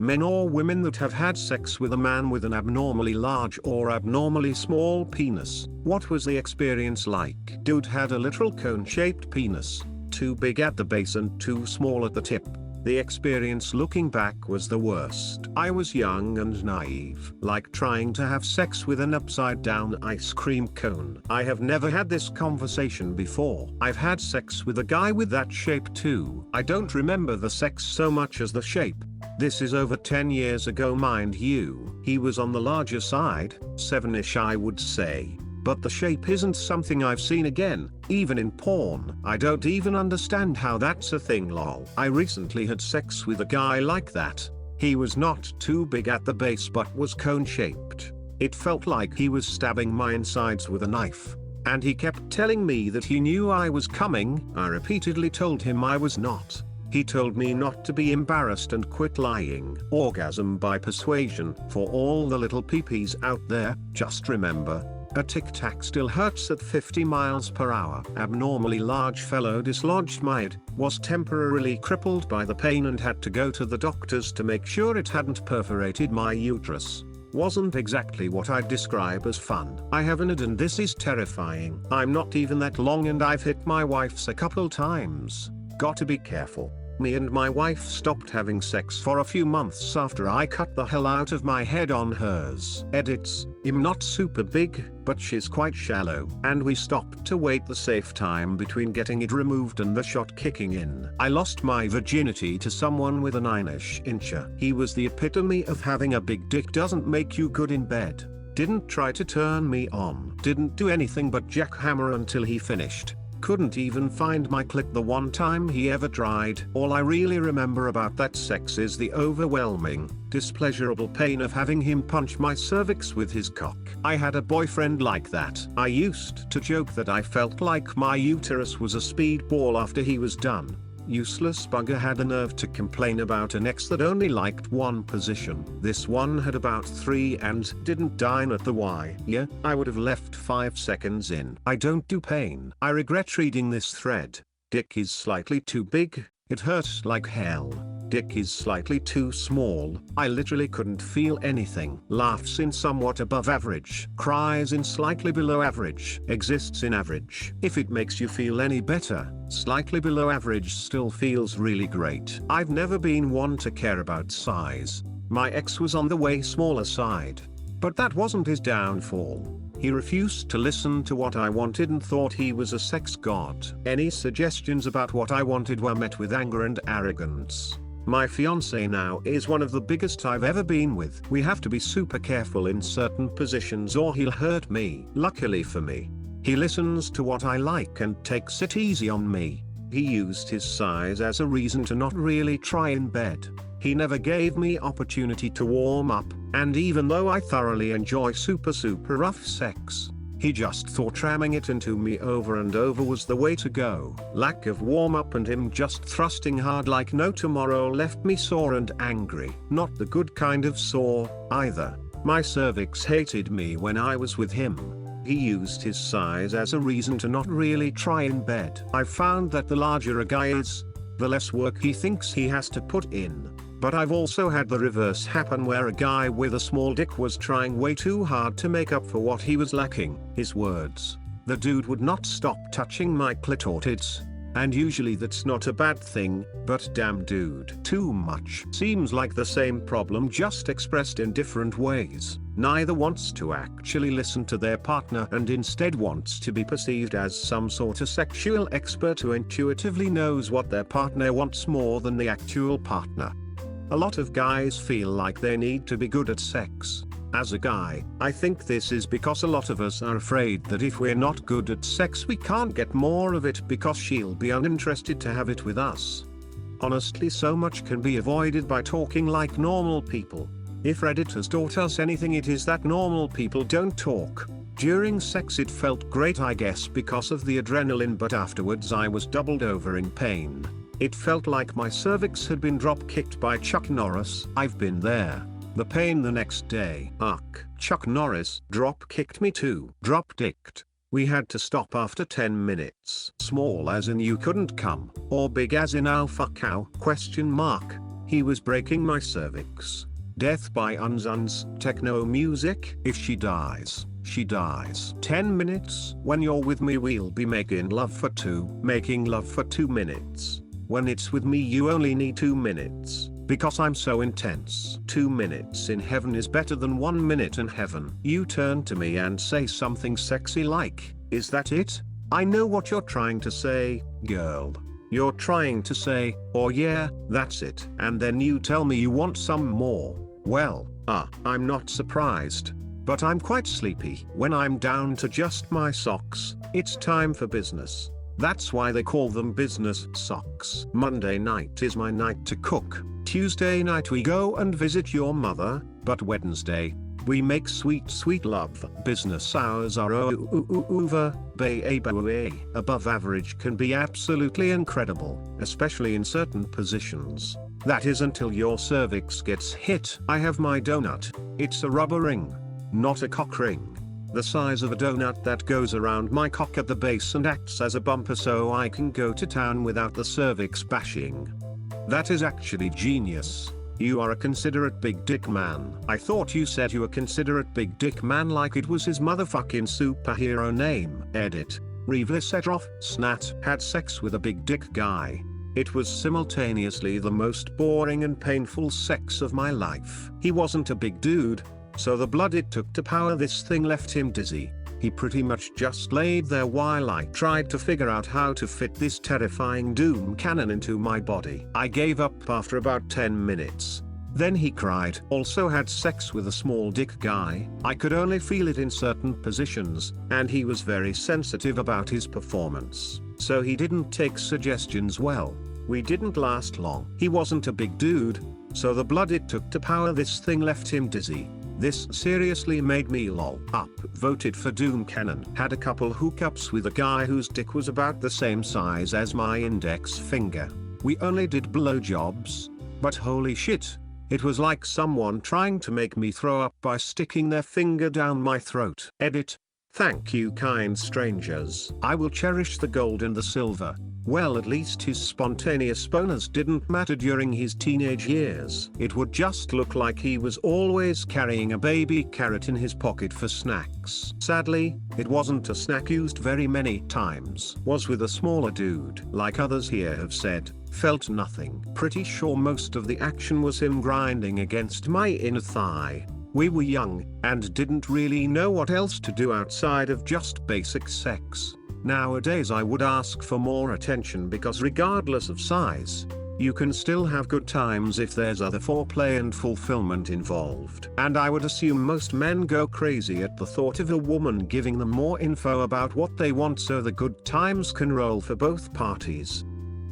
Men or women that have had sex with a man with an abnormally large or abnormally small penis. What was the experience like? Dude had a literal cone-shaped penis, too big at the base and too small at the tip. The experience looking back was the worst. I was young and naive, like trying to have sex with an upside down ice cream cone. I have never had this conversation before. I've had sex with a guy with that shape too. I don't remember the sex so much as the shape. This is over 10 years ago, mind you. He was on the larger side, 7-ish I would say. But the shape isn't something I've seen again, even in porn. I don't even understand how that's a thing, lol. I recently had sex with a guy like that. He was not too big at the base but was cone-shaped. It felt like he was stabbing my insides with a knife. And he kept telling me that he knew I was coming. I repeatedly told him I was not. He told me not to be embarrassed and quit lying. Orgasm by persuasion. For all the little peepees out there, just remember, a tic-tac still hurts at 50 miles per hour. Abnormally large fellow dislodged my id, was temporarily crippled by the pain and had to go to the doctors to make sure it hadn't perforated my uterus. Wasn't exactly what I'd describe as fun. I have an id and this is terrifying. I'm not even that long and I've hit my wife's a couple times. Gotta be careful. Me and my wife stopped having sex for a few months after I cut the hell out of my head on hers. Edits, I'm not super big, but she's quite shallow. And we stopped to wait the safe time between getting it removed and the shot kicking in. I lost my virginity to someone with a 9-ish incher. He was the epitome of having a big dick doesn't make you good in bed. Didn't try to turn me on. Didn't do anything but jackhammer until he finished. Couldn't even find my clit the one time he ever tried. All I really remember about that sex is the overwhelming, displeasurable pain of having him punch my cervix with his cock. I had a boyfriend like that. I used to joke that I felt like my uterus was a speedball after he was done. Useless bugger had the nerve to complain about an ex that only liked one position. This one had about 3 and didn't dine at the Y. Yeah, I would have left 5 seconds in. I don't do pain. I regret reading this thread. Dick is slightly too big, it hurts like hell. Dick is slightly too small, I literally couldn't feel anything. Laughs in somewhat above average. Cries in slightly below average. Exists in average. If it makes you feel any better, slightly below average still feels really great. I've never been one to care about size. My ex was on the way smaller side. But that wasn't his downfall. He refused to listen to what I wanted and thought he was a sex god. Any suggestions about what I wanted were met with anger and arrogance. My fiancé now is one of the biggest I've ever been with. We have to be super careful in certain positions or he'll hurt me. Luckily for me, he listens to what I like and takes it easy on me. He used his size as a reason to not really try in bed. He never gave me opportunity to warm up, and even though I thoroughly enjoy super rough sex, he just thought ramming it into me over and over was the way to go. Lack of warm up and him just thrusting hard like no tomorrow left me sore and angry. Not the good kind of sore, either. My cervix hated me when I was with him. He used his size as a reason to not really try in bed. I've found that the larger a guy is, the less work he thinks he has to put in. But I've also had the reverse happen where a guy with a small dick was trying way too hard to make up for what he was lacking. His words, the dude would not stop touching my clitoris. And usually that's not a bad thing, but damn dude. Too much. Seems like the same problem just expressed in different ways. Neither wants to actually listen to their partner and instead wants to be perceived as some sort of sexual expert who intuitively knows what their partner wants more than the actual partner. A lot of guys feel like they need to be good at sex. As a guy, I think this is because a lot of us are afraid that if we're not good at sex we can't get more of it because she'll be uninterested to have it with us. Honestly, so much can be avoided by talking like normal people. If Reddit has taught us anything, it is that normal people don't talk. During sex it felt great, I guess because of the adrenaline, but afterwards I was doubled over in pain. It felt like my cervix had been drop-kicked by Chuck Norris. I've been there. The pain the next day. Ugh. Chuck Norris drop-kicked me too. Drop-dicked. We had to stop after 10 minutes. Small as in you couldn't come, or big as in alpha cow? Question mark. He was breaking my cervix. Death by Unzuns, techno music. If she dies, she dies. 10 minutes. When you're with me we'll be making love for 2. Making love for 2 minutes. When it's with me you only need 2 minutes. Because I'm so intense. 2 minutes in heaven is better than 1 minute in heaven. You turn to me and say something sexy like, "Is that it?" I know what you're trying to say, girl. You're trying to say, "Oh yeah, that's it." And then you tell me you want some more. Well, I'm not surprised. But I'm quite sleepy. When I'm down to just my socks, it's time for business. That's why they call them business socks. Monday night is my night to cook. Tuesday night we go and visit your mother, but Wednesday, we make sweet sweet love. Business hours are over, above average can be absolutely incredible, especially in certain positions. That is until your cervix gets hit. I have my donut. It's a rubber ring, not a cock ring. The size of a donut that goes around my cock at the base and acts as a bumper so I can go to town without the cervix bashing. That is actually genius. You are a considerate big dick man. I thought you said you were considerate big dick man like it was his motherfucking superhero name. Edit. Revisetroff, snat, had sex with a big dick guy. It was simultaneously the most boring and painful sex of my life. He wasn't a big dude, so the blood it took to power this thing left him dizzy. He pretty much just laid there while I tried to figure out how to fit this terrifying doom cannon into my body. I gave up after about 10 minutes. Then he cried. Also had sex with a small dick guy. I could only feel it in certain positions, and he was very sensitive about his performance, so he didn't take suggestions well. We didn't last long. He wasn't a big dude, so the blood it took to power this thing left him dizzy. This seriously made me lol. Up. Voted for Doom Cannon. Had a couple hookups with a guy whose dick was about the same size as my index finger. We only did blowjobs, but holy shit, it was like someone trying to make me throw up by sticking their finger down my throat. Edit. Thank you kind strangers. I will cherish the gold and the silver. Well, at least his spontaneous boners didn't matter during his teenage years. It would just look like he was always carrying a baby carrot in his pocket for snacks. Sadly, it wasn't a snack used very many times. Was with a smaller dude. Like others here have said, felt nothing. Pretty sure most of the action was him grinding against my inner thigh. We were young, and didn't really know what else to do outside of just basic sex. Nowadays I would ask for more attention because regardless of size, you can still have good times if there's other foreplay and fulfillment involved. And I would assume most men go crazy at the thought of a woman giving them more info about what they want so the good times can roll for both parties.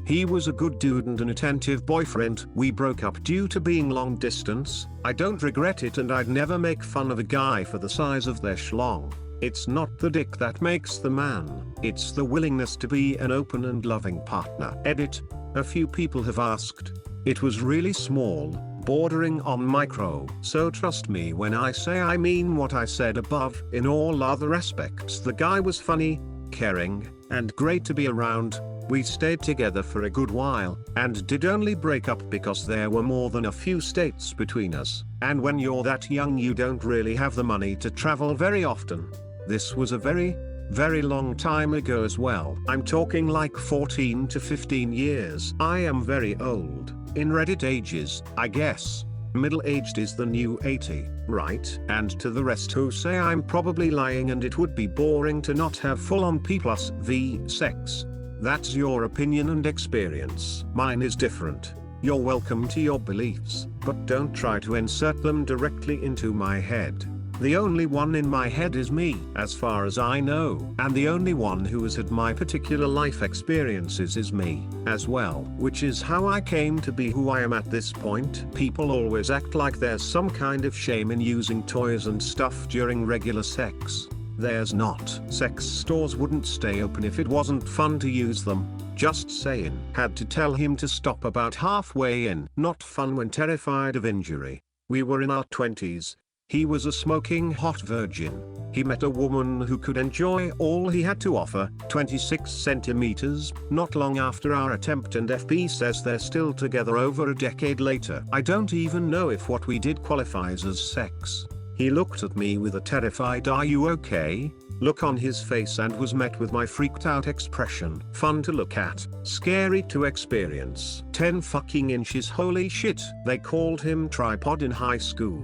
He was a good dude and an attentive boyfriend. We broke up due to being long distance. I don't regret it and I'd never make fun of a guy for the size of their schlong. It's not the dick that makes the man, it's the willingness to be an open and loving partner. Edit. A few people have asked. It was really small, bordering on micro. So trust me when I say I mean what I said above. In all other aspects the guy was funny, caring, and great to be around. We stayed together for a good while, and did only break up because there were more than a few states between us. And when you're that young you don't really have the money to travel very often. This was a very, very long time ago as well. I'm talking like 14 to 15 years. I am very old, in Reddit ages, I guess. Middle-aged is the new 80, right? And to the rest who say I'm probably lying and it would be boring to not have full-on P+V sex. That's your opinion and experience. Mine is different. You're welcome to your beliefs, but don't try to insert them directly into my head. The only one in my head is me, as far as I know, and the only one who has had my particular life experiences is me, as well, which is how I came to be who I am at this point. People always act like there's some kind of shame in using toys and stuff during regular sex. There's not. Sex stores wouldn't stay open if it wasn't fun to use them. Just saying. Had to tell him to stop about halfway in. Not fun when terrified of injury. We were in our 20s. He was a smoking hot virgin. He met a woman who could enjoy all he had to offer, 26 centimeters, not long after our attempt, and FP says they're still together over a decade later. I don't even know if what we did qualifies as sex. He looked at me with a terrified "Are you okay?" look on his face and was met with my freaked out expression. Fun to look at, scary to experience. 10 fucking inches, holy shit. They called him Tripod in high school.